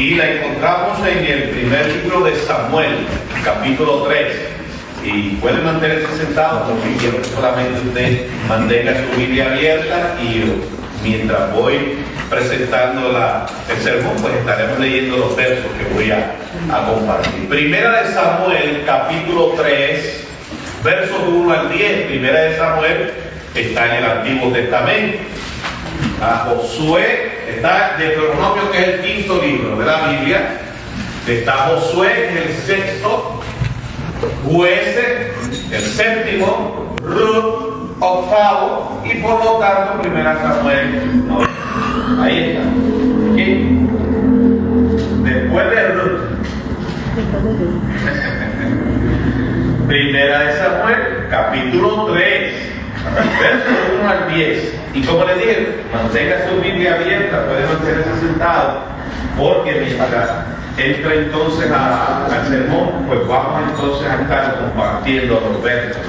y la encontramos en el primer libro de Samuel, capítulo 3. Y pueden mantenerse sentados porque quiero que solamente usted mantenga su Biblia abierta y mientras voy presentando el sermón, pues estaremos leyendo los versos que voy a compartir. Primera de Samuel, capítulo 3, versos 1 al 10. Primera de Samuel está en el Antiguo Testamento. A Josué está Deuteronomio, que es el quinto libro de la Biblia. Está Josué, que es el sexto. Jueces, el séptimo. Ruth, octavo. Y por lo tanto, primera Samuel, no. Ahí está. ¿Sí? Después de Ruth. Primera de Samuel, capítulo 3, versos 1 al 10. Y como les dije, mantenga su Biblia abierta, puede mantenerse sentado, porque mientras entra entonces al sermón, pues vamos entonces a estar compartiendo los versos,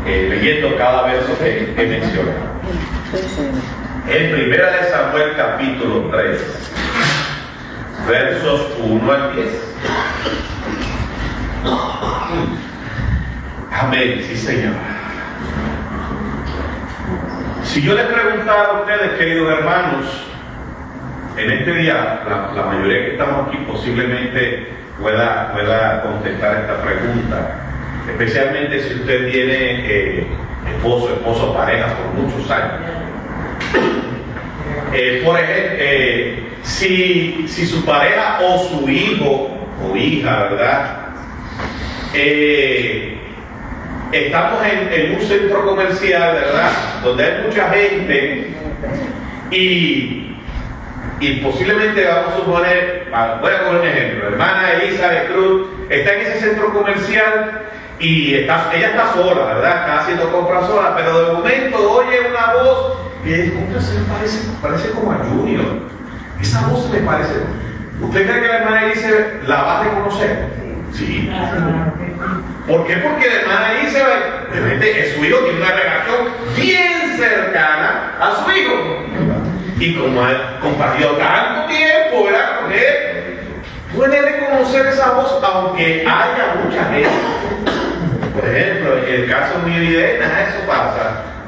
leyendo cada verso que menciona. En primera de Samuel, capítulo 3, versos 1 al 10. Amén, sí, Señor. Si yo les preguntara a ustedes, queridos hermanos, en este día, la mayoría que estamos aquí posiblemente pueda contestar esta pregunta, especialmente si usted tiene esposo, pareja por muchos años. Por ejemplo, si su pareja o su hijo o hija, ¿verdad? Estamos en un centro comercial, ¿verdad? Donde hay mucha gente y posiblemente vamos a suponer, voy a poner un ejemplo, hermana Elisa de Cruz está en ese centro comercial y ella está sola, ¿verdad? Está haciendo compras sola, pero de momento oye una voz y dice, ¿cómo se parece como a Junior? Esa voz me parece. ¿Usted cree que la hermana Elisa la va a reconocer? Sí. ¿Por qué? Porque la hermana Elisa, su hijo tiene una relación bien cercana a su hijo. Y como ha compartido tanto tiempo, ¿verdad? Con él, puede reconocer esa voz aunque haya mucha gente. Por ejemplo, en el caso mío y de Edna, eso pasa.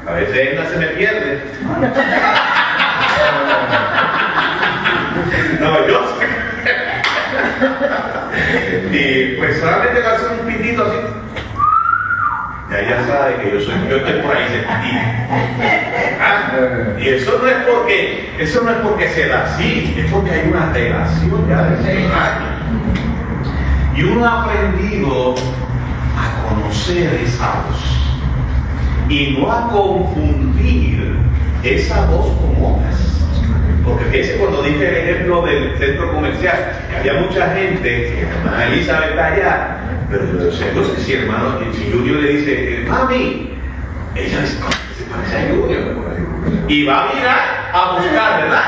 A veces Edna se me pierde. No, yo sé. Y pues solamente va a hacer un pitito así. Y ella sabe que yo estoy por ahí sentado. Y eso no es porque se da así, es porque hay una relación ya de 6 años. Y uno ha aprendido a conocer esa voz y no a confundir esa voz con otras. Porque fíjense, cuando dije el ejemplo del centro comercial, que había mucha gente, hermana Elizabeth está allá, pero entonces si Junior le dice, mami, ella se parece a Junior, y va a mirar a buscar, ¿verdad?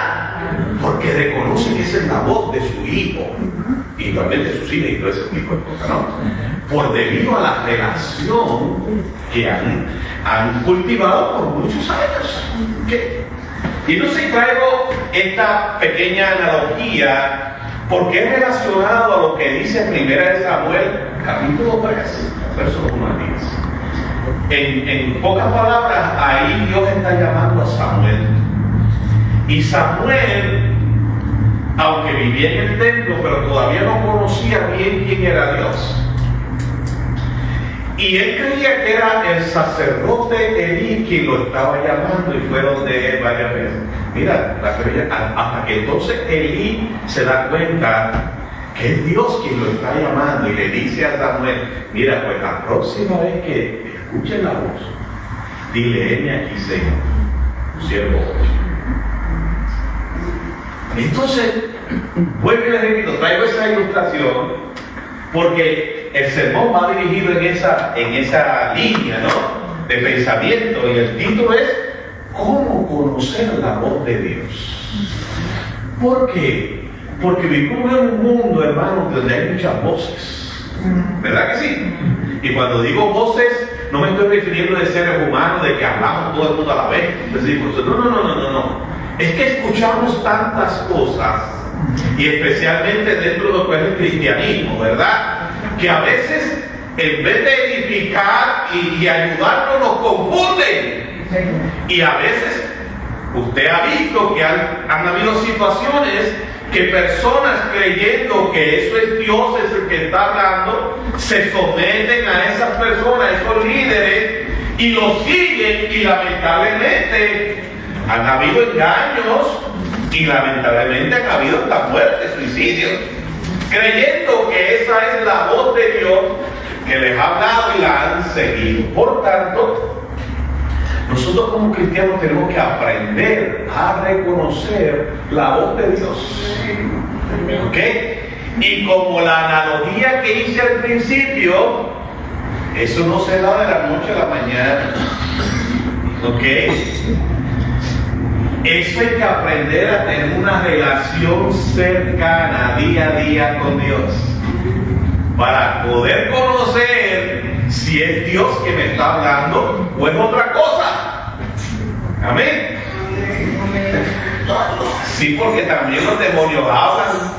Porque reconoce que esa es la voz de su hijo, igualmente sus hijas y todo ese tipo de cosas, ¿no? Por debido a la relación que han cultivado por muchos años. ¿Qué? Y entonces traigo esta pequeña analogía porque es relacionado a lo que dice Primera de Samuel, capítulo 3, versos 1 al 10. En pocas palabras, ahí Dios está llamando a Samuel. Y Samuel, aunque vivía en el templo, pero todavía no conocía bien quién era Dios. Y él creía que era el sacerdote Elí quien lo estaba llamando, y fue donde él varias veces. Mira, hasta que entonces Elí se da cuenta que es Dios quien lo está llamando y le dice a Samuel, mira, pues la próxima vez que escuchen la voz, dile, heme aquí, Señor, tu siervo. Entonces, vuelvo y les repito, traigo esa ilustración porque el sermón va dirigido en esa línea, ¿no?, de pensamiento, y el título es ¿cómo conocer la voz de Dios? ¿Por qué? Porque vivimos en un mundo, hermano, donde hay muchas voces, ¿verdad que sí? Y cuando digo voces, no me estoy refiriendo de seres humanos, de que hablamos todo el mundo a la vez, decimos, no, es que escuchamos tantas cosas Y especialmente dentro de lo que es el cristianismo, ¿verdad? Que a veces, en vez de edificar y ayudarnos, nos confunden. Y a veces, usted ha visto que han habido situaciones que personas, creyendo que eso es Dios, es el que está hablando, se someten a esas personas, a esos líderes, y los siguen, y lamentablemente han habido engaños, y lamentablemente han habido hasta muertes, suicidios, creyendo que esa es la voz de Dios que les ha hablado y la han seguido. Por tanto, nosotros como cristianos tenemos que aprender a reconocer la voz de Dios. ¿Ok? Y como la analogía que hice al principio, eso no se da de la noche a la mañana. ¿Ok? Eso hay que aprender a tener una relación cercana día a día con Dios, para poder conocer si es Dios que me está hablando o es otra cosa. Amén. Sí, porque también los demonios hablan.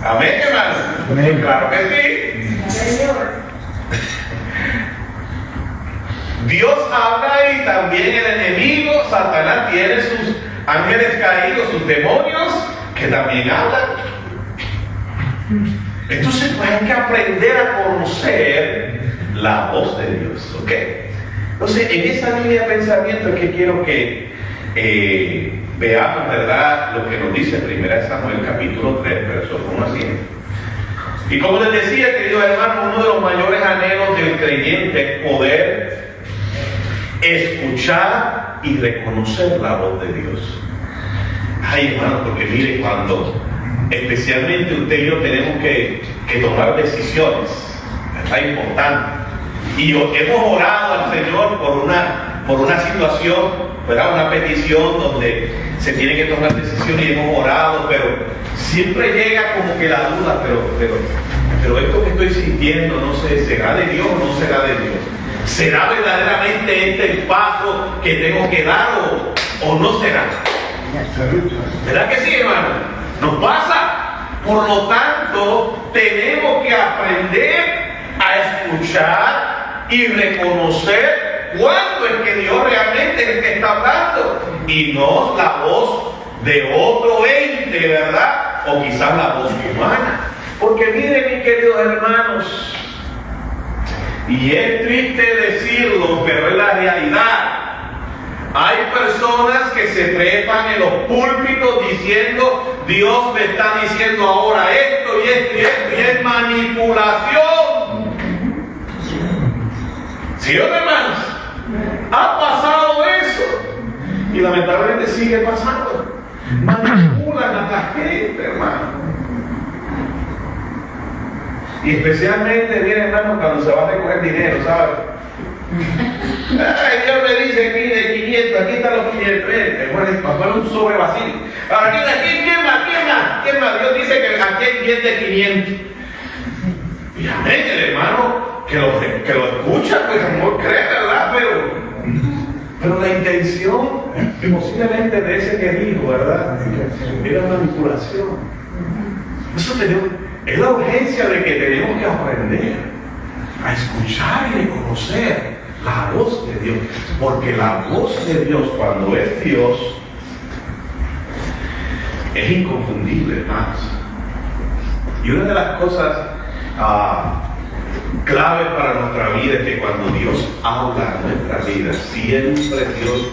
Amén, hermano. Amén. Claro que sí. Dios habla y también el enemigo, Satanás, tiene sus ángeles caídos, sus demonios, que también hablan. Entonces, pues hay que aprender a conocer la voz de Dios, ¿ok? Entonces, en esa línea de pensamiento es que quiero que veamos, ¿verdad?, lo que nos dice 1 Samuel capítulo 3, versos 1 a 7. Y como les decía, queridos hermanos, uno de los mayores anhelos del creyente es poder escuchar y reconocer la voz de Dios. Ay, hermano, porque mire, cuando especialmente usted y yo tenemos que tomar decisiones, ¿verdad?, importantes, y hemos orado al Señor por una situación, ¿verdad?, una petición donde se tiene que tomar decisiones, y hemos orado, pero siempre llega como que la duda, pero esto que estoy sintiendo, no sé, ¿será de Dios o no será de Dios? ¿Será verdaderamente este el paso que tengo que dar o no será? ¿Verdad que sí, hermano? Nos pasa. Por lo tanto, tenemos que aprender a escuchar y reconocer cuándo es que Dios realmente es el que está hablando, y no la voz de otro ente, ¿verdad? O quizás la voz humana. Porque miren, mis queridos hermanos, y es triste decirlo, pero es la realidad. Hay personas que se trepan en los púlpitos diciendo: Dios me está diciendo ahora esto y esto y esto, y es manipulación. ¿Sí o no, hermanos? Ha pasado eso, y lamentablemente sigue pasando. Manipulan a la gente, hermano. Y especialmente, miren, hermano, cuando se va a recoger dinero, ¿sabes? Ay, Dios me dice, mire, 500, aquí están los 500, para un sobre vacío. Ahora, ¿quién más? Dios dice que aquí hay 10 de 500. Y amén, el hermano que lo escucha, pues no cree, ¿verdad? Pero la intención, posiblemente de ese que dijo, ¿verdad?, era manipulación. Eso es la urgencia de que tenemos que aprender a escuchar y reconocer la voz de Dios, porque la voz de Dios, cuando es Dios, es inconfundible, hermanos. Y una de las cosas clave para nuestra vida es que cuando Dios habla en nuestra vida, siempre Dios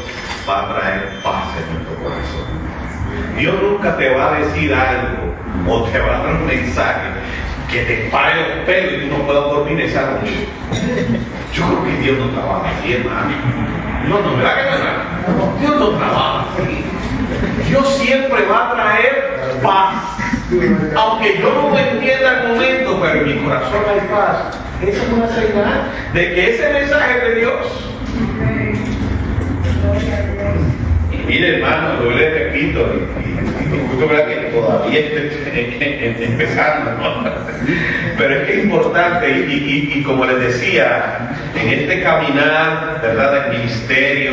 va a traer paz en nuestro corazón. Dios nunca te va a decir algo o te va a dar un mensaje que te pare los pelos y tú no puedas dormir esa noche. Yo creo que Dios no trabaja así, hermano. No, ¿verdad que no, hermano? Dios no trabaja así. Dios siempre va a traer paz. Aunque yo no lo entienda al momento, pero en mi corazón hay paz. Esa es una señal de que ese mensaje es de Dios. Y mire, hermano, yo le repito, y verdad que todavía estoy empezando, ¿no? Pero es que es importante, y como les decía, en este caminar, ¿verdad?, del ministerio,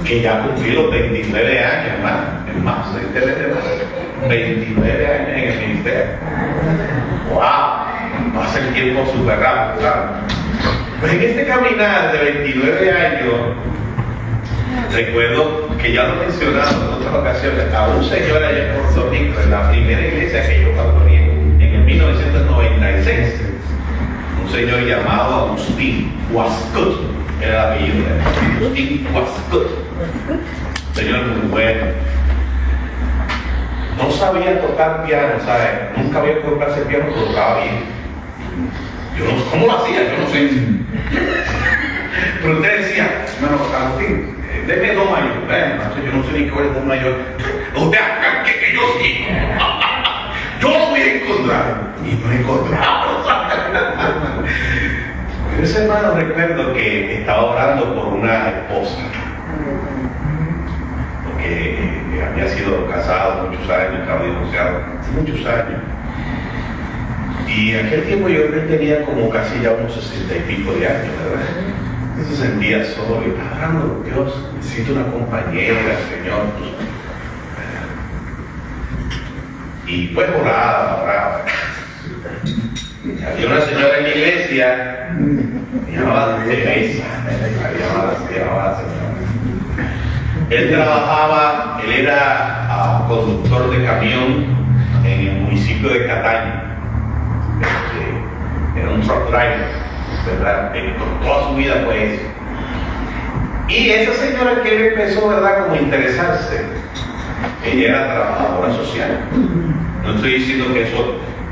que ya cumplí los 29 años, hermano, en marzo, 29 años en el ministerio. ¡Wow! Pasa el tiempo súper rápido, claro. Pues en este caminar de 29 años, recuerdo que ya lo he mencionado en otras ocasiones, a un señor allá en Puerto Rico, en la primera iglesia que yo pastoreé, en el 1996, un señor llamado Agustín Huascut, era el apellido de Agustín Huascut, señor muy bueno. No sabía tocar piano, ¿sabes? Nunca había podido tocar ese piano, pero tocaba bien. Yo no, ¿cómo lo hacía? Yo no sé. Pero usted decía, hermano Agustín, deme do mayor. Yo no sé ni qué es do mayor. Usted, que yo sí. Yo lo voy a encontrar. Y no he encontrado. Pero ese hermano recuerdo que estaba orando por una esposa. Porque había sido casado muchos años, estaba divorciado muchos años. Y en aquel tiempo yo tenía como casi ya unos 60 y pico de años, ¿verdad? Se sentía solo y estaba orando por Dios, necesito una compañera, Señor. Y pues oraba. Había una señora en la iglesia, se llamaba Teresa, Él era conductor de camión en el municipio de Cataño. Era un truck driver, ¿verdad? Toda su vida fue eso. Y esa señora que él empezó, ¿verdad?, como a interesarse, ella era trabajadora social. No estoy diciendo que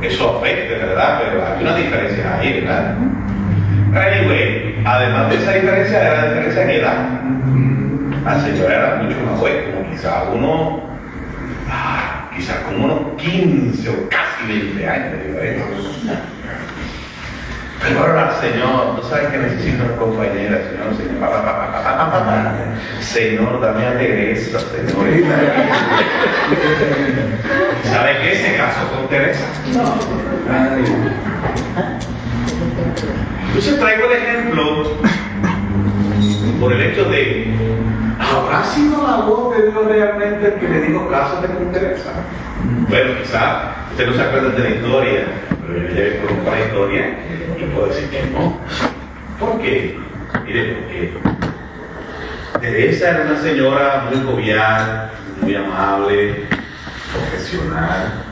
eso afecte, ¿verdad?, pero hay una diferencia ahí, ¿verdad? Anyway, además de esa diferencia, era la diferencia en edad. La señora era mucho más joven, como quizás como unos 15 o casi 20 años de diferencia. Pero ahora, Señor, tú sabes que necesito una compañera, Señor, Señor, dame a Teresa, Señor. ¿Sabe qué? Se casó con Teresa. Entonces traigo el ejemplo por el hecho de, ¿habrá sido la voz de Dios realmente el que le dijo cásate con Teresa? Bueno, quizás usted no se acuerda de la historia, pero yo ya conozco la historia y puedo decir que no. ¿Por qué? Mire, porque Teresa era una señora muy jovial, muy amable, profesional.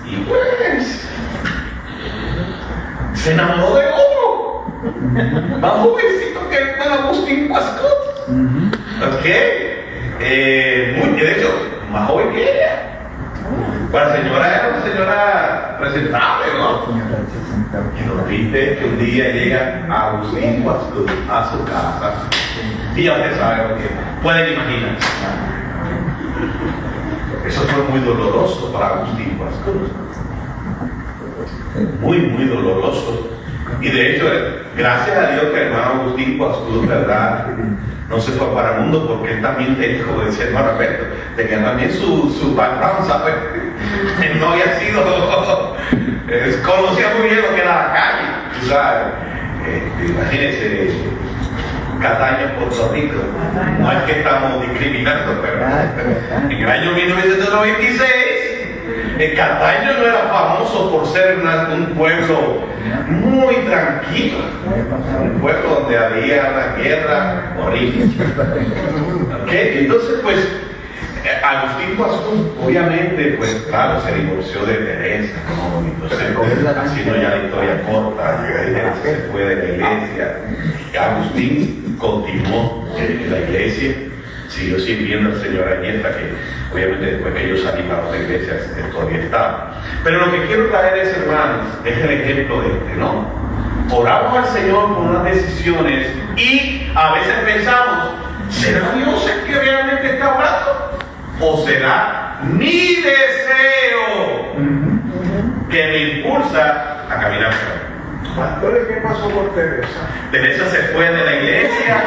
Y pues se enamoró de otro, más jovencito que el Agustín Huascut. ¿Ok? De hecho, más joven que ella. La señora era una señora presentable, ¿no? Y nos dice que un día llega Agustín Huascut a su casa. Y ya usted sabe lo que pueden imaginar. Eso fue muy doloroso para Agustín Huascut. Muy, muy doloroso. Y de hecho, gracias a Dios que el hermano Agustín Huascut, ¿verdad?, no se fue para el mundo, porque él también tenía, como decía el hermano Alberto, tenía también su background, ¿sabes? Él no había sido, conocía muy bien lo que era la calle, ¿sabes? Imagínense, Cataño, Puerto Rico, no es que estamos discriminando, pero en el año 1996, Cataño no era famoso por ser un pueblo muy tranquilo, un pueblo donde había una guerra horrible. ¿Okay? Entonces, pues, Agustín Huascut, obviamente, pues, claro, se divorció de Teresa, ¿no? Entonces, haciendo ya la historia corta, Teresa se fue de la iglesia. Agustín continuó en la iglesia, siguió sirviendo al Señor allí hasta que, obviamente, después que yo salí para otra iglesia, todavía estaba. Pero lo que quiero traer es, hermanos, es el ejemplo de ¿no? Oramos al Señor por unas decisiones y a veces pensamos, ¿será Dios el que realmente está hablando? ¿O será mi deseo que me impulsa a caminar por él? Pastores, ¿qué pasó con Teresa? Teresa se fue de la iglesia.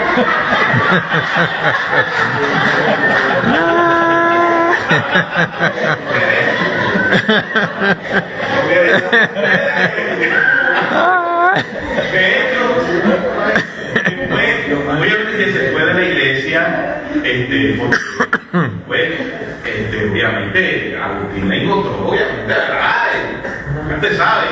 De hecho, obviamente se fue de la iglesia, obviamente, Agustín la encontró, obviamente, ¿verdad? Usted sabe,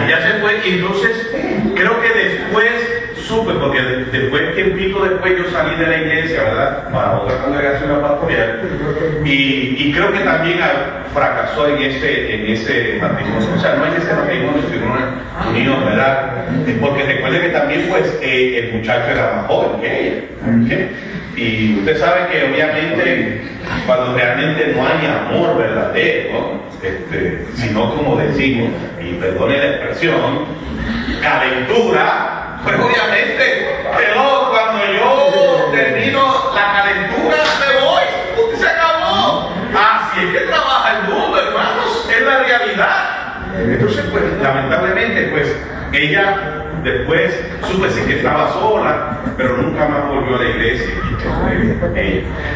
ella se fue y entonces creo que después supe, porque después, tiempito después yo salí de la iglesia, ¿verdad? Para otra congregación pastoral y creo que también fracasó en ese matrimonio, o sea, no en ese matrimonio, sino en una unión, ¿verdad? Porque recuerde que también pues el muchacho era más joven que ella, ¿sí? Y usted sabe que obviamente cuando realmente no hay amor verdadero, sino como decimos, y perdone la expresión, calentura, pues obviamente, pero cuando yo termino la calentura me voy, se acabó. Así es que trabaja el mundo, hermanos, es la realidad. Entonces, pues, lamentablemente, pues, ella después supe que estaba sola, pero nunca más volvió a la iglesia.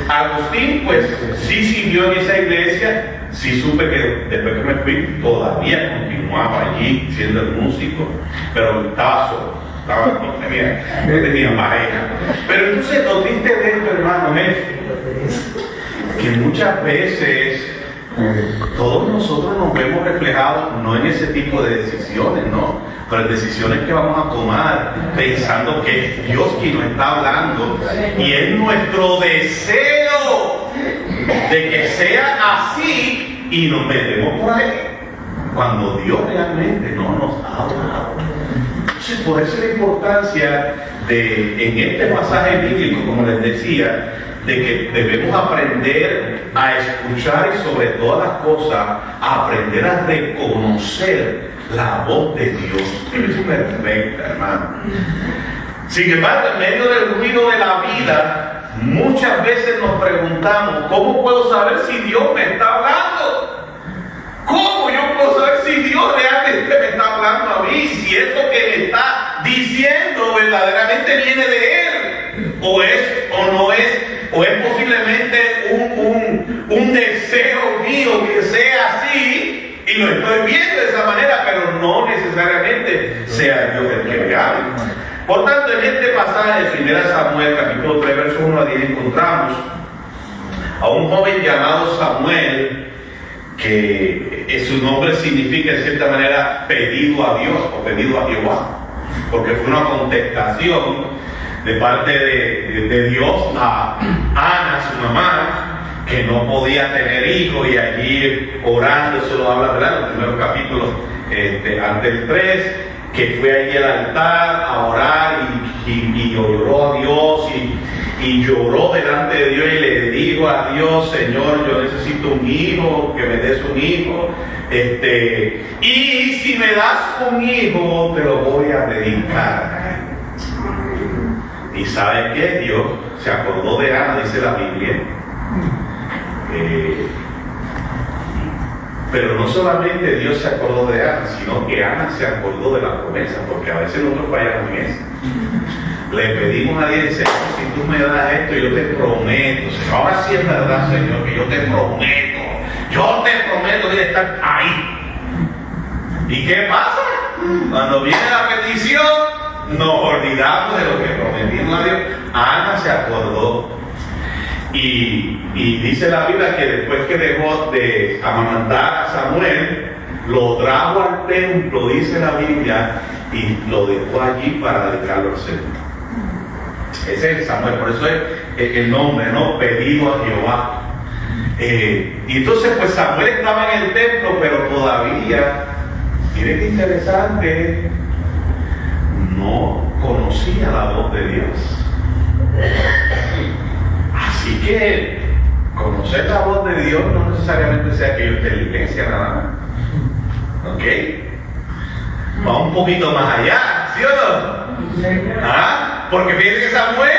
Agustín, pues, sí siguió en esa iglesia, sí supe que después que me fui, todavía continuaba allí siendo el músico, pero estaba solo, no tenía pareja. Pero entonces lo triste de esto, hermano, es que muchas veces todos nosotros nos vemos reflejados no en ese tipo de decisiones, ¿no? Pero en decisiones que vamos a tomar pensando que es Dios quien nos está hablando y es nuestro deseo de que sea así y nos metemos por ahí cuando Dios realmente no nos ha hablado. Entonces, por eso la importancia en este pasaje bíblico, como les decía, de que debemos aprender a escuchar y sobre todas las cosas aprender a reconocer la voz de Dios. Es perfecta, hermano. Sin embargo, en medio del ruido de la vida, muchas veces nos preguntamos, ¿cómo puedo saber si Dios me está hablando? ¿Cómo yo puedo saber si Dios realmente me está hablando a mí? Si esto que me está diciendo verdaderamente viene de Él, o es o no es, o es posiblemente un deseo mío que sea así, y lo estoy viendo de esa manera, pero no necesariamente sea Dios el que me hable. Por tanto, en este pasaje de 1 Samuel, capítulo 3, versos 1 a 10, encontramos a un joven llamado Samuel, que su nombre significa en cierta manera pedido a Dios o pedido a Jehová, porque fue una contestación de parte de Dios a Ana, su mamá, que no podía tener hijos, y allí orando, eso lo habla, ¿verdad?, en los primeros capítulos ante el 3, que fue allí al altar a orar y oró a Dios y lloró delante de Dios y le dijo a Dios: Señor, yo necesito un hijo, que me des un hijo, y si me das un hijo te lo voy a dedicar. Y ¿sabe qué? Dios se acordó de Ana, dice la Biblia. Pero no solamente Dios se acordó de Ana, sino que Ana se acordó de la promesa, porque a veces nosotros fallamos en eso. Le pedimos a Dios: Señor, si tú me das esto, yo te prometo, Señor, ahora sí es verdad, Señor, que yo te prometo de estar ahí. ¿Y qué pasa? Cuando viene la petición, nos olvidamos de lo que prometimos a Dios. Ana se acordó. Y dice la Biblia que después que dejó de amamantar a Samuel, lo trajo al templo, dice la Biblia, y lo dejó allí para dedicarlo al Señor. Ese es Samuel, por eso es el nombre, ¿no? Pedido a Jehová. Y entonces pues Samuel estaba en el templo, pero todavía, miren qué interesante, no conocía la voz de Dios. Así que conocer la voz de Dios no necesariamente sea que yo esté en la iglesia nada más. ¿Ok? Va un poquito más allá, ¿sí o no? ¿Ah? Porque fíjense que Samuel,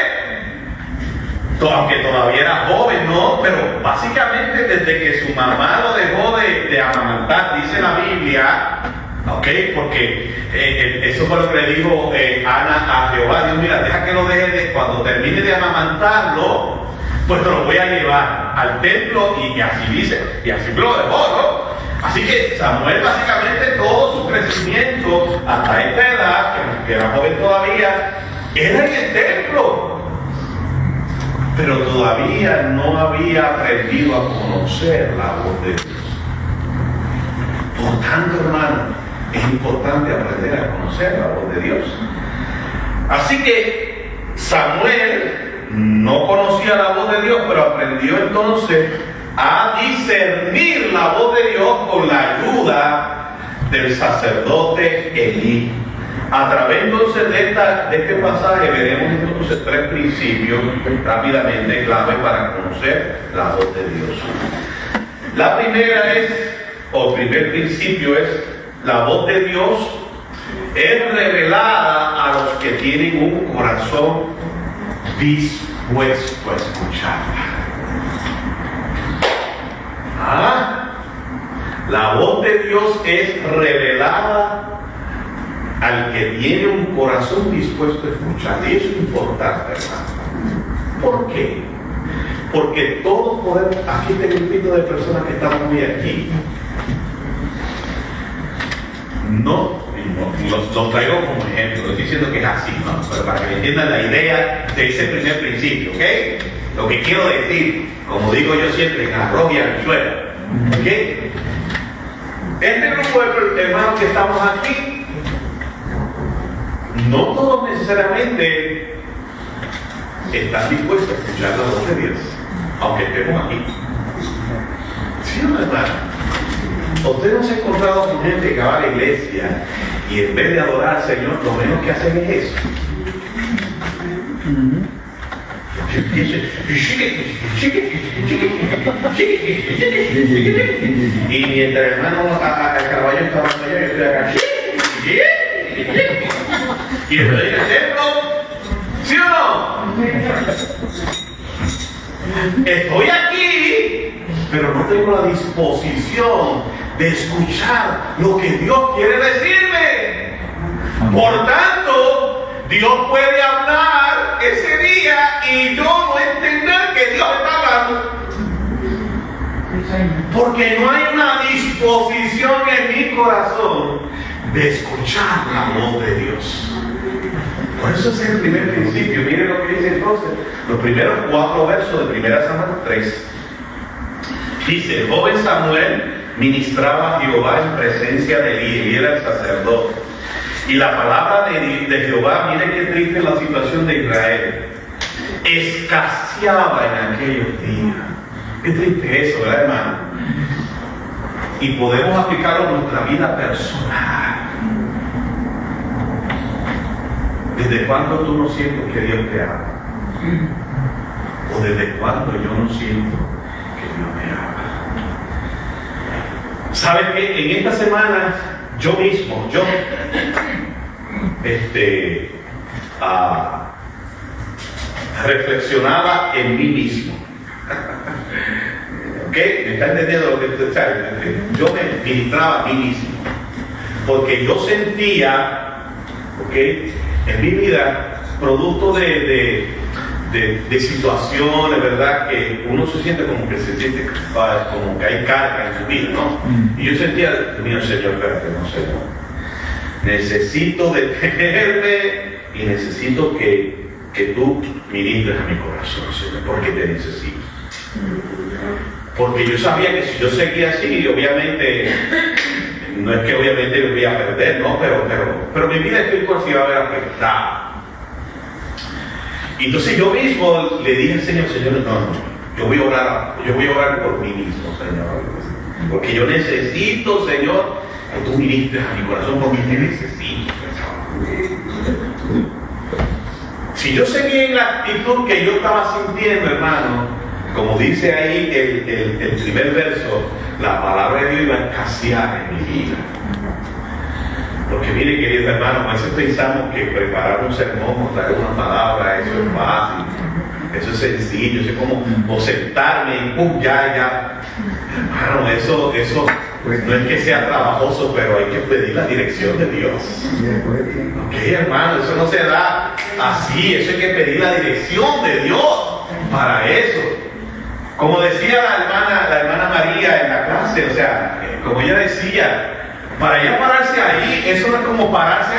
aunque todavía era joven, ¿no? Pero básicamente desde que su mamá lo dejó de amamantar, dice la Biblia, ¿ok? Porque eso fue lo que le dijo Ana a Jehová: Dios, mira, deja que lo deje, cuando termine de amamantarlo, pues lo voy a llevar al templo, y así dice, y así lo dejó, ¿no? Así que Samuel básicamente todo su crecimiento hasta esta edad, que era joven todavía, era en el templo. pero todavía no había aprendido a conocer la voz de Dios. Por tanto, hermano, es importante aprender a conocer la voz de Dios. Así que Samuel no conocía la voz de Dios, pero aprendió entonces a discernir la voz de Dios con la ayuda del sacerdote Elí. A través entonces de este pasaje veremos entonces 3 principios rápidamente clave para conocer la voz de Dios. La primera el primer principio es: la voz de Dios es revelada a los que tienen un corazón dispuesto a escucharla. La voz de Dios es revelada al que tiene un corazón dispuesto a escuchar. Y eso es importante, hermano. ¿Por qué? Porque todos podemos, aquí tengo un tipo de personas que están muy aquí. No lo traigo como ejemplo, no estoy diciendo que es así, ¿no? Pero para que entiendan la idea de ese primer principio, ¿ok? Lo que quiero decir, como digo yo siempre, en arroz y habichuela, ¿ok? Este grupo de hermanos que estamos aquí, no todos necesariamente están dispuestos a escuchar la voz de Dios, aunque estemos aquí. ¿Sí o no, hermano? Usted no se ha encontrado con gente que va a la iglesia y en vez de adorar al Señor, lo menos que hacen es eso. Y mientras el hermano al caballo está hablando allá, yo estoy acá. Y estoy en el templo, ¿sí o no? Estoy aquí, pero no tengo la disposición de escuchar lo que Dios quiere decirme. Por tanto, Dios puede hablar ese día y yo no entender que Dios está hablando, porque no hay una disposición en mi corazón de escuchar la voz de Dios. Por eso es el primer principio. Miren lo que dice entonces los primeros 4 versos de 1 Samuel 3. Dice: el joven Samuel ministraba a Jehová en presencia de Elí, y era el sacerdote. Y la palabra de Jehová, miren qué triste es la situación de Israel, escaseaba en aquellos días. Qué triste eso, ¿verdad, hermano? Y podemos aplicarlo en nuestra vida personal. ¿Desde cuándo tú no sientes que Dios te ama? ¿O desde cuándo yo no siento que Dios me ama? ¿Sabes qué? En esta semana yo mismo, reflexionaba en mí mismo. ¿Ok? ¿Me está entendiendo lo que usted sabe? Yo me ministraba a mí mismo. Porque yo sentía, ¿ok?, en mi vida, producto de situaciones, ¿verdad?, que uno se siente como que como que hay carga en su vida, ¿no? Y yo sentía, mío, Señor, espérate, no sé, ¿no? Necesito detenerme y necesito que tú ministres a mi corazón, Señor, porque te necesito. Porque yo sabía que si yo seguía así, obviamente, no es que obviamente me voy a perder, ¿no? Pero mi vida espiritual se iba a ver afectada. Y entonces yo mismo le dije al Señor, no, yo voy a orar por mí mismo, Señor. Porque yo necesito, Señor, que tú ministres a mi corazón, porque te necesito, Señor. Si yo seguía en la actitud que yo estaba sintiendo, hermano, como dice ahí el primer verso, la palabra de Dios iba a escasear en mi vida. Porque mire, queridos hermanos, a veces pensamos que preparar un sermón o traer una palabra, eso es fácil, eso es sencillo, eso es como sentarme y ¡pum! Ya. Hermano, eso no es que sea trabajoso, pero hay que pedir la dirección de Dios. Ok, hermano, eso no se da así, eso hay que pedir la dirección de Dios para eso. Como decía la hermana María en la clase, o sea, como ella decía, para ella pararse ahí, eso no es como pararse,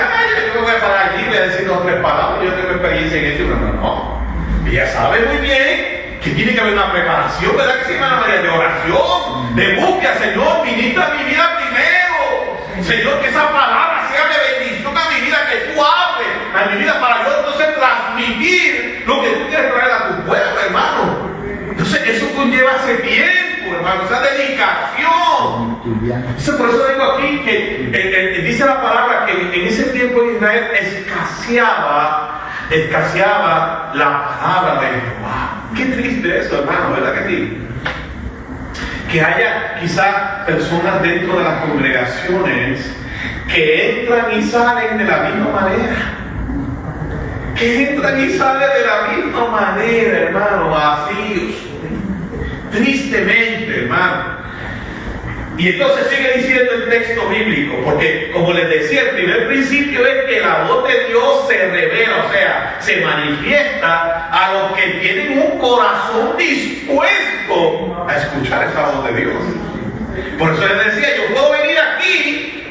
yo me voy a parar allí, voy a decir 2 o 3 palabras, yo tengo experiencia en eso, no. Ella sabe muy bien que tiene que haber una preparación, ¿verdad que sí, hermana María? De oración, de búsqueda. Señor, ministra mi vida primero. Señor, que esa palabra sea de bendición a mi vida, que tú hables a mi vida para yo entonces transmitir lo que tú quieres traer a tu pueblo, hermano. Entonces eso conlleva ese tiempo, hermano, esa dedicación. Entonces por eso digo aquí que dice la palabra que en ese tiempo Israel escaseaba la palabra de Jehová. Qué triste eso, hermano, ¿verdad que sí? Que haya quizás personas dentro de las congregaciones que entran y salen de la misma manera. Que entran y salen de la misma manera, hermano, vacíos. Tristemente, hermano. Y entonces sigue diciendo el texto bíblico, porque como les decía, el primer principio es que la voz de Dios se revela, o sea, se manifiesta a los que tienen un corazón dispuesto a escuchar esa voz de Dios. Por eso les decía, yo puedo venir aquí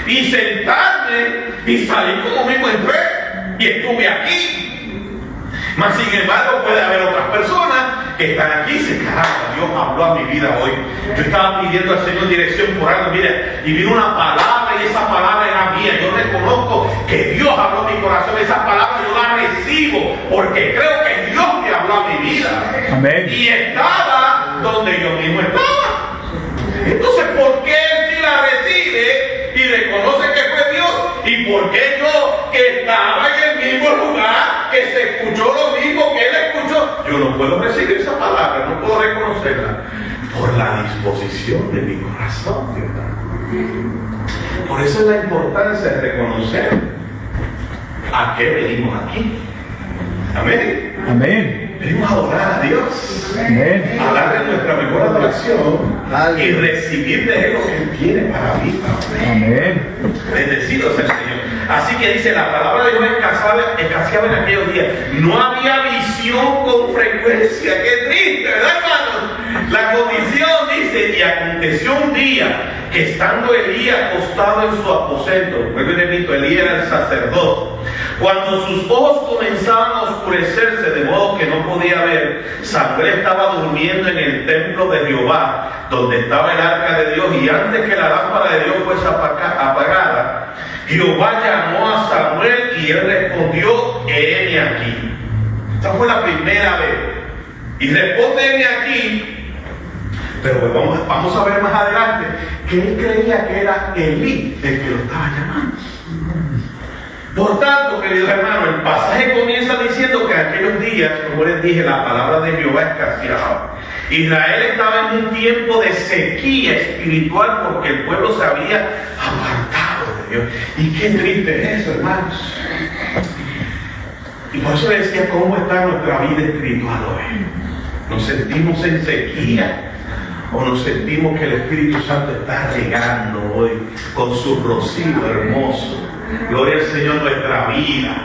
y sentarme y salir como mismo entré y estuve aquí. Mas sin embargo puede haber otras personas que están aquí y dicen, caramba, Dios habló a mi vida hoy. Yo estaba pidiendo al Señor dirección por algo, mira, y vino una palabra y esa palabra era mía. Yo reconozco que Dios habló a mi corazón, esa palabra yo la recibo porque creo que Dios me habló a mi vida. Amén. Y estaba donde yo mismo estaba. Entonces, ¿por qué él sí la recibe y reconoce que fue Dios? ¿Y por qué yo, que estaba en el mismo lugar, que se escuchó lo mismo que él escuchó, yo no puedo recibir esa palabra, no puedo reconocerla? Por la disposición de mi corazón, ¿verdad? Por eso es la importancia de reconocer a qué venimos aquí. Amén. Amén. Venimos a adorar a Dios. Amén. A darle nuestra mejor adoración y recibir de Él lo que Él tiene para mí. Amén. Bendecido sea el Señor. Así que dice, la palabra de Dios escaseaba en aquellos días. No había visión con frecuencia. Qué triste, ¿verdad, hermano? La condición dice, y aconteció un día que estando Elías acostado en su aposento, vuelvo y repito, Elías era el sacerdote, cuando sus ojos comenzaban a oscurecerse de modo que no podía ver, Samuel estaba durmiendo en el templo de Jehová, donde estaba el arca de Dios, y antes que la lámpara de Dios fuese apagada, Jehová llamó a Samuel y él respondió, heme aquí. Esta fue la primera vez. Y responde, heme aquí. Pero pues vamos a ver más adelante que él creía que era Elí el que lo estaba llamando. Por tanto, queridos hermanos, el pasaje comienza diciendo que en aquellos días, como les dije, la palabra de Jehová escaseaba. Israel estaba en un tiempo de sequía espiritual porque el pueblo se había apartado de Dios. Y qué triste es eso, hermanos. Y por eso les decía, ¿cómo está nuestra vida espiritual hoy? ¿Nos sentimos en sequía? ¿O nos sentimos que el Espíritu Santo está regando hoy con su rocío hermoso? Gloria al Señor, nuestra vida.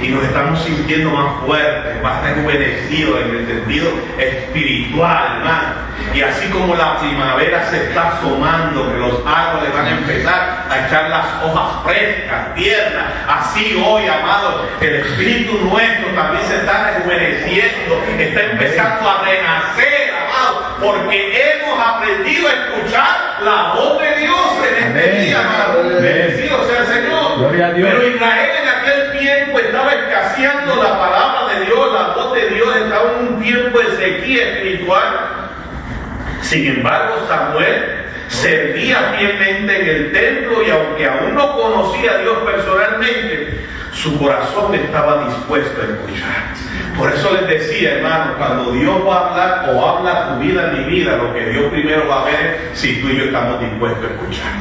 Y nos estamos sintiendo más fuertes, más rejuvenecidos en el sentido espiritual, hermano. Y así como la primavera se está asomando, que los árboles van a empezar a echar las hojas frescas, tiernas, así hoy, amado, el espíritu nuestro también se está rejuveneciendo, está empezando a renacer, amado, porque hemos aprendido a escuchar la voz de Dios en este día, amado. Bendecido sea el Señor. Gloria a Dios. Pero Israel en aquel tiempo estaba escaseando la palabra de Dios, la voz de Dios, estaba en un tiempo de sequía espiritual. Sin embargo, Samuel servía fielmente en el templo y aunque aún no conocía a Dios personalmente, su corazón estaba dispuesto a escuchar. Por eso les decía, hermano, cuando Dios va a hablar o habla tu vida en mi vida, lo que Dios primero va a ver es si tú y yo estamos dispuestos a escuchar.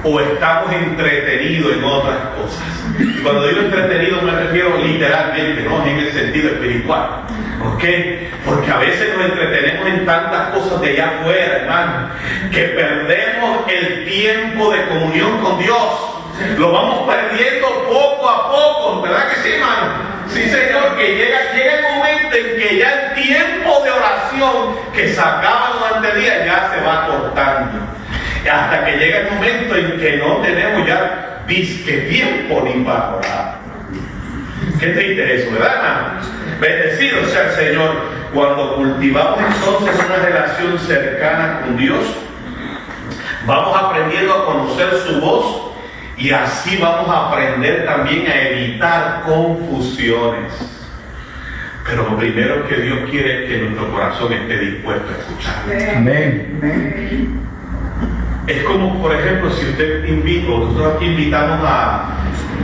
O estamos entretenidos en otras cosas. Y cuando digo entretenido me refiero literalmente, no en el sentido espiritual. ¿Por qué? Porque a veces nos entretenemos en tantas cosas de allá afuera, hermano, que perdemos el tiempo de comunión con Dios. Lo vamos perdiendo poco a poco, ¿verdad que sí, hermano? Sí, Señor, que llega el momento en que ya el tiempo de oración que sacaba durante el día ya se va cortando. Hasta que llega el momento en que no tenemos ya disque tiempo ni para orar. Qué triste eso, ¿verdad, hermano? Bendecido sea el Señor. Cuando cultivamos entonces una relación cercana con Dios, vamos aprendiendo a conocer su voz y así vamos a aprender también a evitar confusiones. Pero lo primero que Dios quiere es que nuestro corazón esté dispuesto a escuchar. Amén. Es como, por ejemplo, si usted invita, o nosotros aquí invitamos a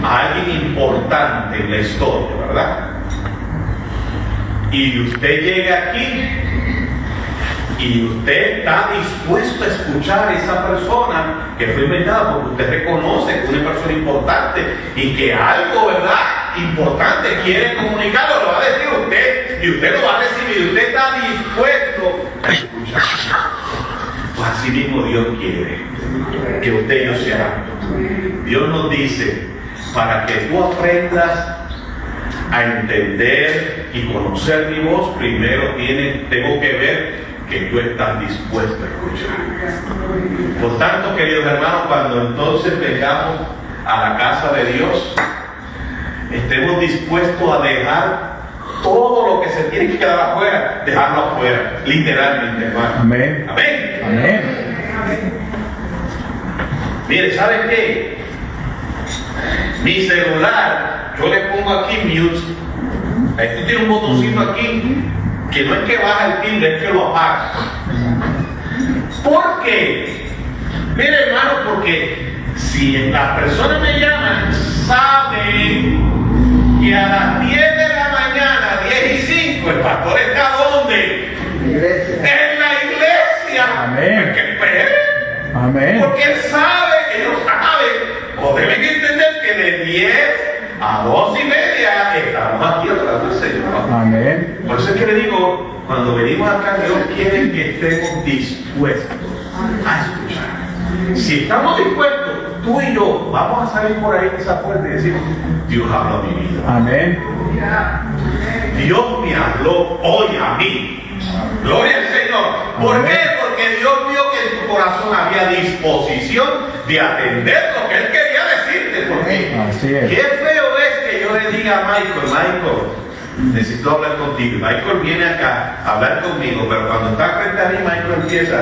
alguien importante en la historia, ¿verdad? Y usted llega aquí y usted está dispuesto a escuchar a esa persona que fue invitada porque usted reconoce que es una persona importante y que algo, ¿verdad?, importante quiere comunicarlo, lo va a decir usted y usted lo va a recibir. Usted está dispuesto a escuchar. Pues así mismo Dios quiere que usted y yo seamos. Dios nos dice, para que tú aprendas a entender y conocer mi voz, primero tengo que ver que tú estás dispuesto a escuchar. Por tanto, queridos hermanos, cuando entonces vengamos a la casa de Dios, estemos dispuestos a dejar todo lo que se tiene que quedar afuera, dejarlo afuera, literalmente, hermano. Amén. Amén. Amén. Mire, ¿sabe qué? Mi celular, yo le pongo aquí mute. Ahí tiene un botoncito aquí que no es que baja el timbre, es que lo apaga. ¿Por qué? Mire, hermano, porque si las personas me llaman, saben que a las 10 de la mañana, 10:05, el pastor está ¿dónde? En la iglesia. Amén. Porque espere. Amén. Porque ellos saben, o deben entender que de 10 a 2:30 estamos aquí atrás del Señor. Amén. Por eso es que le digo, cuando venimos acá, Dios quiere que estemos dispuestos a escuchar. Si estamos dispuestos, tú y yo vamos a salir por ahí de esa puerta y decir, Dios habla a mi vida. Amén. Dios me habló hoy a mí. Gloria al Señor. ¿Por qué? Porque Dios vio que en tu corazón había disposición de atender lo que Él quería decirte. Porque Así es. qué feo es que yo le diga a Michael, necesito hablar contigo. Michael viene acá a hablar conmigo, pero cuando está frente a mí, Michael empieza.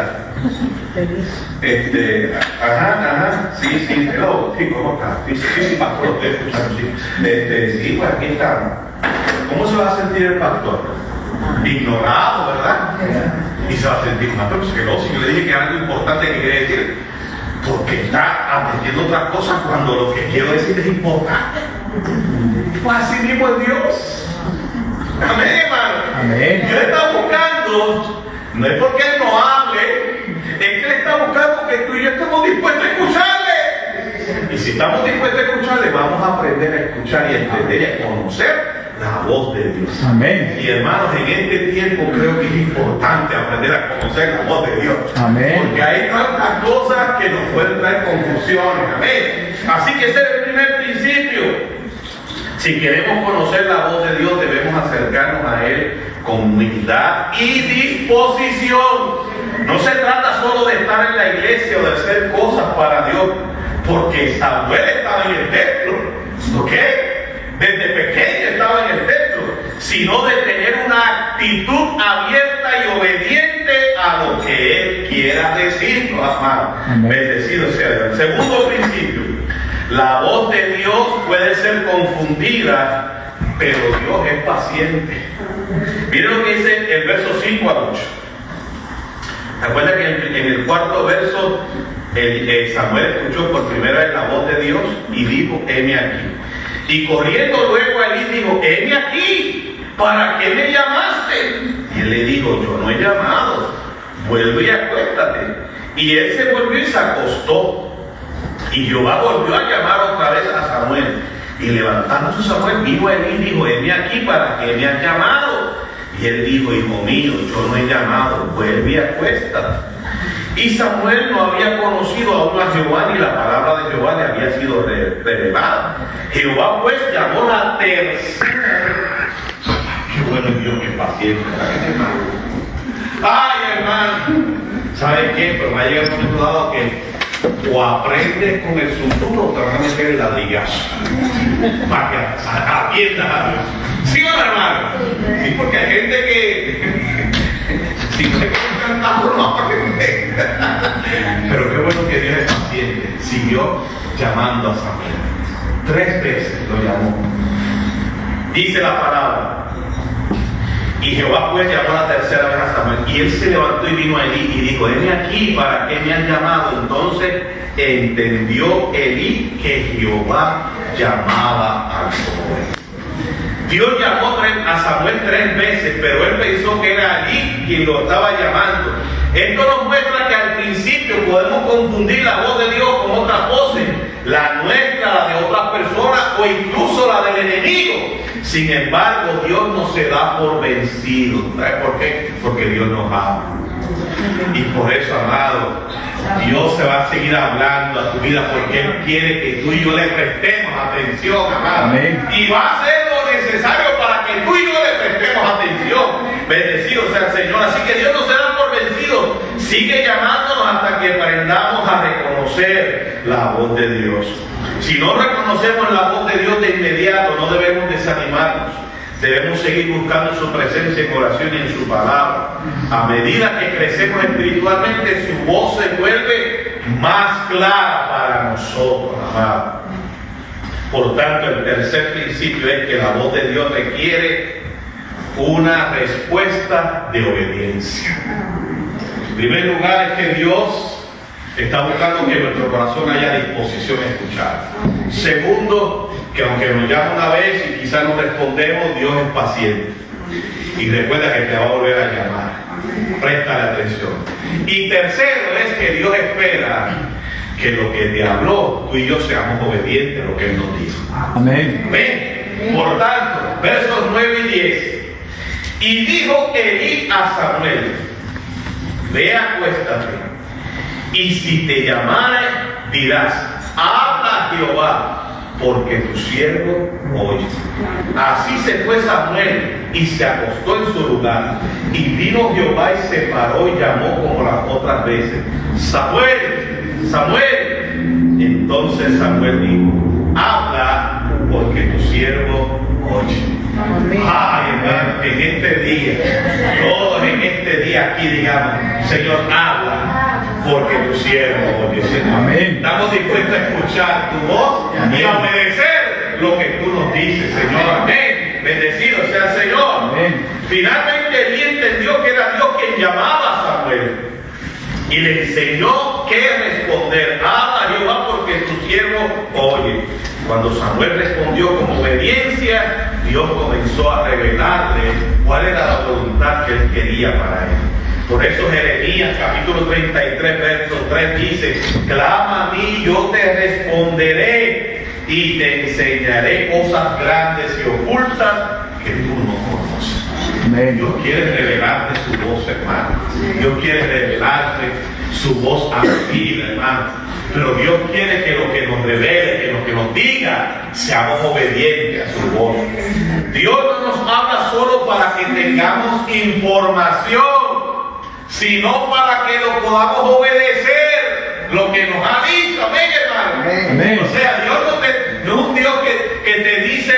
Sí, hello, sí, ¿cómo estás? Sí, pastor, lo estoy escuchando, sí. Sí, pues aquí estamos. ¿Cómo se va a sentir el pastor? Ignorado, ¿verdad? Y se va a sentir más celoso. Si yo le dije que algo importante que quería decir, porque está atendiendo otras cosas cuando lo que quiero decir es importante. Pues así mismo es Dios. Amén, hermano. Amén. Dios está buscando, no es porque Él no hable, es que Él está buscando que tú y yo estemos dispuestos a escucharle. Y si estamos dispuestos a escucharle, vamos a aprender a escuchar y a entender y a conocer la voz de Dios. Amén. Y hermanos, en este tiempo creo que es importante aprender a conocer la voz de Dios. Amén. Porque hay tantas cosas que nos pueden traer confusiones. Amén. Así que ese es el primer principio. Si queremos conocer la voz de Dios, debemos acercarnos a Él con humildad y disposición. No se trata solo de estar en la iglesia o de hacer cosas para Dios, porque Samuel estaba en el templo, ¿ok? Desde pequeño estaba en el templo, sino de tener una actitud abierta y obediente a lo que Él quiera decirnos, amado. Bendecido sea Dios. Segundo principio, la voz de Dios puede ser confundida, pero Dios es paciente. Miren lo que dice el verso 5 al 8. Recuerda que en el cuarto verso Samuel escuchó por primera vez la voz de Dios y dijo, heme aquí. Y corriendo luego a Elí dijo, heme aquí, ¿para qué me llamaste? Y él le dijo, yo no he llamado, vuelve y acuéstate. Y él se volvió y se acostó. Y Jehová volvió a llamar otra vez a Samuel. Y levantándose Samuel, vino a Elí y dijo, heme aquí, ¿para qué me has llamado? Y él dijo, hijo mío, yo no he llamado, vuelve y acuéstate. Y Samuel no había conocido aún a Jehová, ni la palabra de Jehová le había sido revelada. Jehová pues llamó la tercera. Qué bueno Dios, qué paciente, hermano. Ay, hermano, ¿sabe qué? Pero me ha llegado un momento dado que o aprendes con el futuro o te van a meter el latigazo para que atiendas a Dios. ¿Sí o no, hermano? Sí, porque hay gente que Si no es cantado, no aprende. Pero qué bueno que Dios es paciente. Siguió llamando a Samuel. 3 veces lo llamó. Dice la palabra. Y Jehová pues llamó la tercera vez a Samuel. Y él se levantó y vino a Elí y dijo: heme aquí, ¿para qué me han llamado? Entonces entendió Elí que Jehová llamaba al joven. Dios llamó a Samuel 3 veces, pero él pensó que era Elí quien lo estaba llamando. Esto nos muestra que al principio podemos confundir la voz de Dios con otras voces, la nuestra, la de otras personas o incluso la del enemigo. Sin embargo, Dios no se da por vencido. ¿Sabes por qué? Porque Dios nos ama. Y por eso, amado, Dios se va a seguir hablando a tu vida porque Él quiere que tú y yo le prestemos atención, amado. Amén. Y va a hacer lo necesario para que tú y yo le prestemos atención. Bendecido sea el Señor. Así que Dios no se da por vencido. Sigue llamándonos hasta que aprendamos a reconocer la voz de Dios. Si no reconocemos la voz de Dios de inmediato, no debemos desanimarnos. Debemos seguir buscando su presencia en oración y en su palabra. A medida que crecemos espiritualmente, su voz se vuelve más clara para nosotros, amados. Por tanto, el tercer principio es que la voz de Dios requiere una respuesta de obediencia. En primer lugar, es que Dios está buscando que nuestro corazón haya disposición a escuchar. Segundo, que aunque nos llama una vez y quizás no respondemos, Dios es paciente. Y recuerda que te va a volver a llamar. Préstale atención. Y tercero es que Dios espera que lo que te habló, tú y yo seamos obedientes a lo que Él nos dijo. Amén. Amén. Por tanto, versos 9 y 10. Y dijo Elí a Samuel: ve, acuéstate, y si te llamare, dirás: habla Jehová, porque tu siervo oye. Así se fue Samuel y se acostó en su lugar. Y vino Jehová y se paró y llamó como las otras veces: Samuel, Samuel. Entonces Samuel dijo: habla, porque tu siervo oye. Ay, hermano, en este día, todos en este día aquí digamos: Señor, habla, porque tu siervo oye. Amén. Estamos dispuestos a escuchar tu voz y a obedecer lo que tú nos dices, Señor. Amén. Bendecido sea el Señor. Amén. Finalmente Elí entendió que era Dios quien llamaba a Samuel y le enseñó qué responder: habla Jehová, porque tu siervo oye. Cuando Samuel respondió con obediencia, Dios comenzó a revelarle cuál era la voluntad que él quería para él. Por eso Jeremías capítulo 33 verso 3 dice: clama a mí, yo te responderé y te enseñaré cosas grandes y ocultas que tú no conoces. Amén. Dios quiere revelarte su voz, hermano. Dios quiere revelarte su voz a tu vida, hermano. Pero Dios quiere que lo que nos revele, que lo que nos diga, seamos obedientes a su voz. Dios no nos habla solo para que tengamos información, sino para que lo podamos obedecer lo que nos ha dicho. Amén, hermano. Amén. O sea, Dios no es un Dios que te dice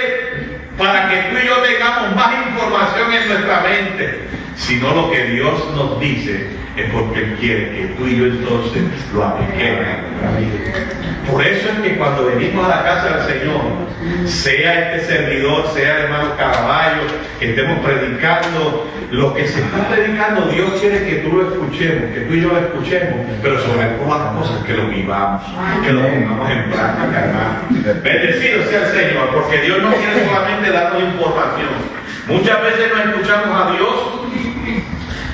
para que tú y yo tengamos más información en nuestra mente, sino lo que Dios nos dice es porque Él quiere que tú y yo entonces lo apliquemos en nuestra vida. Por eso es que cuando venimos a la casa del Señor, sea este servidor, sea el hermano Caraballo, que estemos predicando, lo que se está predicando, Dios quiere que tú lo escuchemos, que tú y yo lo escuchemos, pero sobre todas las cosas que lo vivamos, que lo pongamos en práctica, hermano. Bendecido sea el Señor, porque Dios no quiere solamente darnos información. Muchas veces no escuchamos a Dios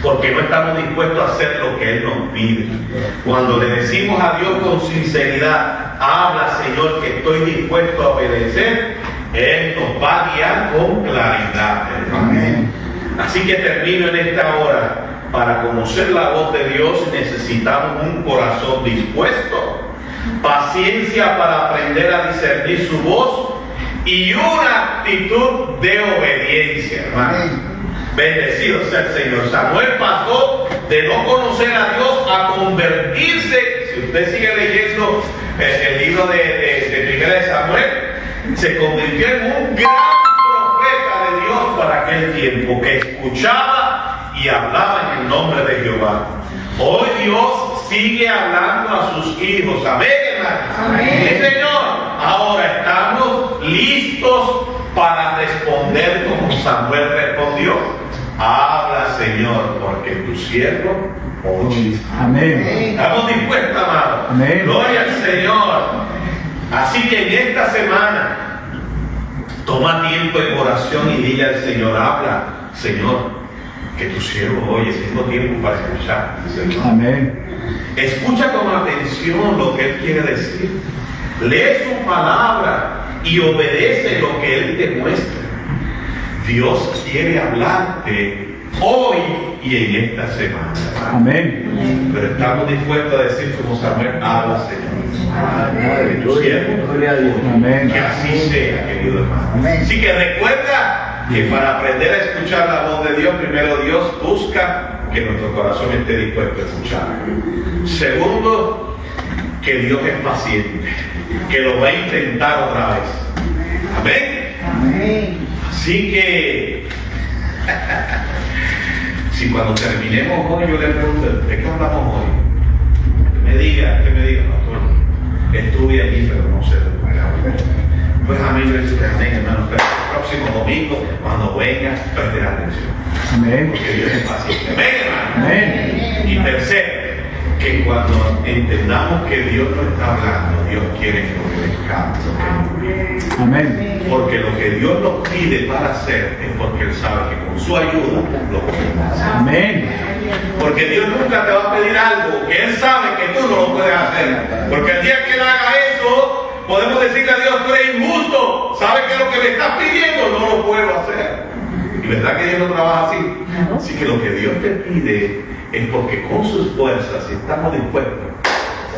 porque no estamos dispuestos a hacer lo que Él nos pide. Cuando le decimos a Dios con sinceridad: habla, Señor, que estoy dispuesto a obedecer, Él nos va a guiar con claridad. Amén. Así que termino en esta hora. Para conocer la voz de Dios necesitamos un corazón dispuesto, paciencia para aprender a discernir su voz y una actitud de obediencia, hermano. Bendecido sea el Señor. Samuel pasó de no conocer a Dios a convertirse. Si usted sigue leyendo el libro de Primera de Samuel, se convirtió en un gran profeta de Dios para aquel tiempo, que escuchaba y hablaba en el nombre de Jehová. Hoy Dios sigue hablando a sus hijos. Amén, hermanos. Sí, Señor. Ahora estamos listos para responder como Samuel respondió. Habla, Señor, porque tu siervo oye. Amén. Estamos dispuestos, amados. Amén. Gloria al Señor. Así que en esta semana, toma tiempo en oración y dile al Señor, habla, Señor, que tu siervo oye, tengo tiempo para escuchar, Señor. Amén. Escucha con atención lo que Él quiere decir. Lee su palabra y obedece lo que Él te muestra. Dios quiere hablarte hoy y en esta semana. Amén. Pero estamos dispuestos a decir como Samuel, habla, Señor. Que tu siervo oye. Amén. Que así sea, querido hermano. Así que recuerda que para aprender a escuchar la voz de Dios, primero Dios busca que nuestro corazón esté dispuesto a escuchar. Segundo, que Dios es paciente, que lo va a intentar otra vez. Amén. Amén. Así que, si cuando terminemos hoy yo le pregunto, ¿de qué hablamos hoy? Que me diga, pastor, estuve allí pero no sé de qué hablamos. Pues amén, hermano, pero el próximo domingo, cuando venga, preste atención. Amén. Porque Dios es paciente. Amén, hermano. Amén. Y tercero, que cuando entendamos que Dios nos está hablando, Dios quiere que obedezcamos lo que nos pide. Amén. Porque lo que Dios nos pide para hacer es porque Él sabe que con su ayuda lo podemos hacer. Amén. Porque Dios nunca te va a pedir algo que Él sabe que tú no lo puedes hacer. Porque el día que Él haga eso, podemos decirle a Dios, tú eres injusto. ¿Sabes que lo que me estás pidiendo no lo puedo hacer? Y verdad que Dios no trabaja así. Así que lo que Dios te pide es porque con sus fuerzas, si estamos dispuestos,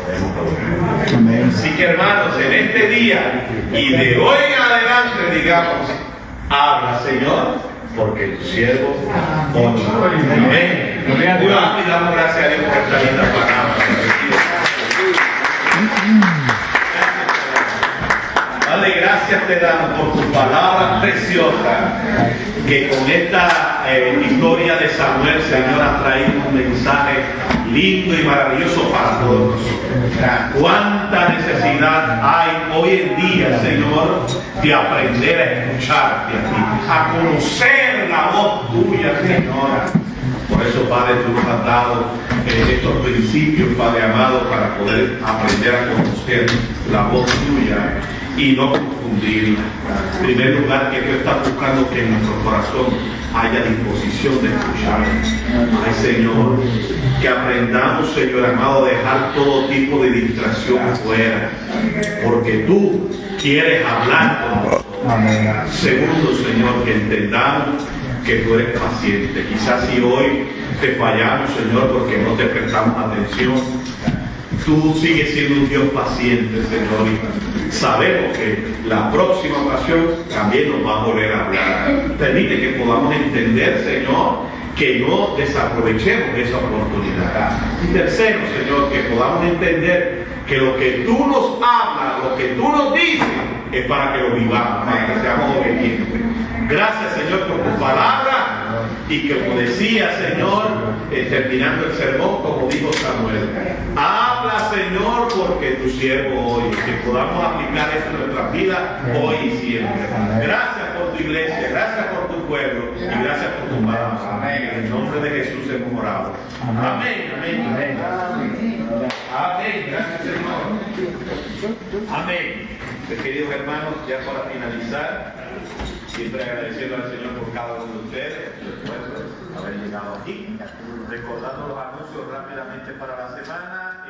podemos lograr. Amén. Así que hermanos, en este día y de hoy en adelante digamos, habla Señor, porque tu siervo oye. Amén. Gloria a Dios. Y damos gracias a Dios por esta linda palabra. Padre, gracias te damos por tu palabra preciosa, que con esta historia de Samuel, Señor, ha traído un mensaje lindo y maravilloso para todos nosotros. Cuánta necesidad hay hoy en día, Señor, de aprender a escucharte a ti, a conocer la voz tuya, Señora. Por eso, Padre, tú nos has dado estos principios, Padre amado, para poder aprender a conocer la voz tuya y no confundirla. En primer lugar, que tú estás buscando que en nuestro corazón haya disposición de escuchar. Ay, Señor, que aprendamos, Señor amado, a dejar todo tipo de distracción afuera, porque tú quieres hablar con nosotros. Segundo, Señor, que entendamos que tú eres paciente. Quizás si hoy te fallamos, Señor, porque no te prestamos atención, tú sigues siendo un Dios paciente, Señor, y sabemos que la próxima ocasión también nos va a volver a hablar. Permite que podamos entender, Señor, que no desaprovechemos esa oportunidad. Y tercero, Señor, que podamos entender que lo que tú nos hablas, lo que tú nos dices, es para que lo vivamos, para que seamos obedientes. Gracias, Señor, por tu palabra. Y que, como decía, Señor, terminando el sermón, como dijo Samuel, habla, Señor, porque tu siervo oye. Que podamos aplicar esto en nuestras vidas hoy y siempre. Gracias por tu iglesia, gracias por tu pueblo y gracias por tu palabra. Amén. En el nombre de Jesús hemos orado. Amén, amén, amén. Amén, gracias, Señor. Amén. Queridos hermanos, ya para finalizar, siempre agradeciendo al Señor por cada uno de ustedes, su esfuerzo, haber llegado aquí. Recordando los anuncios rápidamente para la semana.